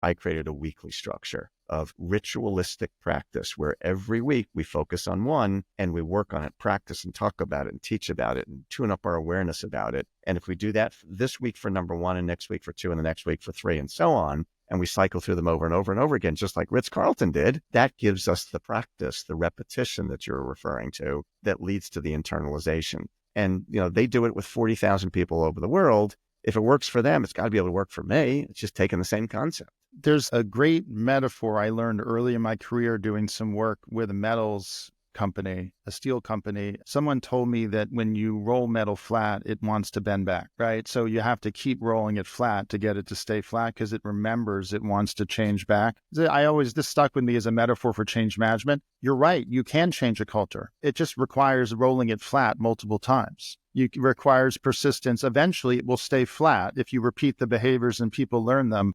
I created a weekly structure of ritualistic practice where every week we focus on one and we work on it, practice and talk about it and teach about it and tune up our awareness about it. And if we do that this week for number one and next week for two and the next week for three and so on, and we cycle through them over and over and over again, just like Ritz Carlton did, that gives us the practice, the repetition that you're referring to that leads to the internalization. And, they do it with 40,000 people over the world. If it works for them, it's got to be able to work for me. It's just taking the same concept. There's a great metaphor I learned early in my career doing some work with a metals company, a steel company. Someone told me that when you roll metal flat, it wants to bend back, right? So you have to keep rolling it flat to get it to stay flat because it remembers it wants to change back. This stuck with me as a metaphor for change management. You're right. You can change a culture. It just requires rolling it flat multiple times. It requires persistence. Eventually, it will stay flat if you repeat the behaviors and people learn them.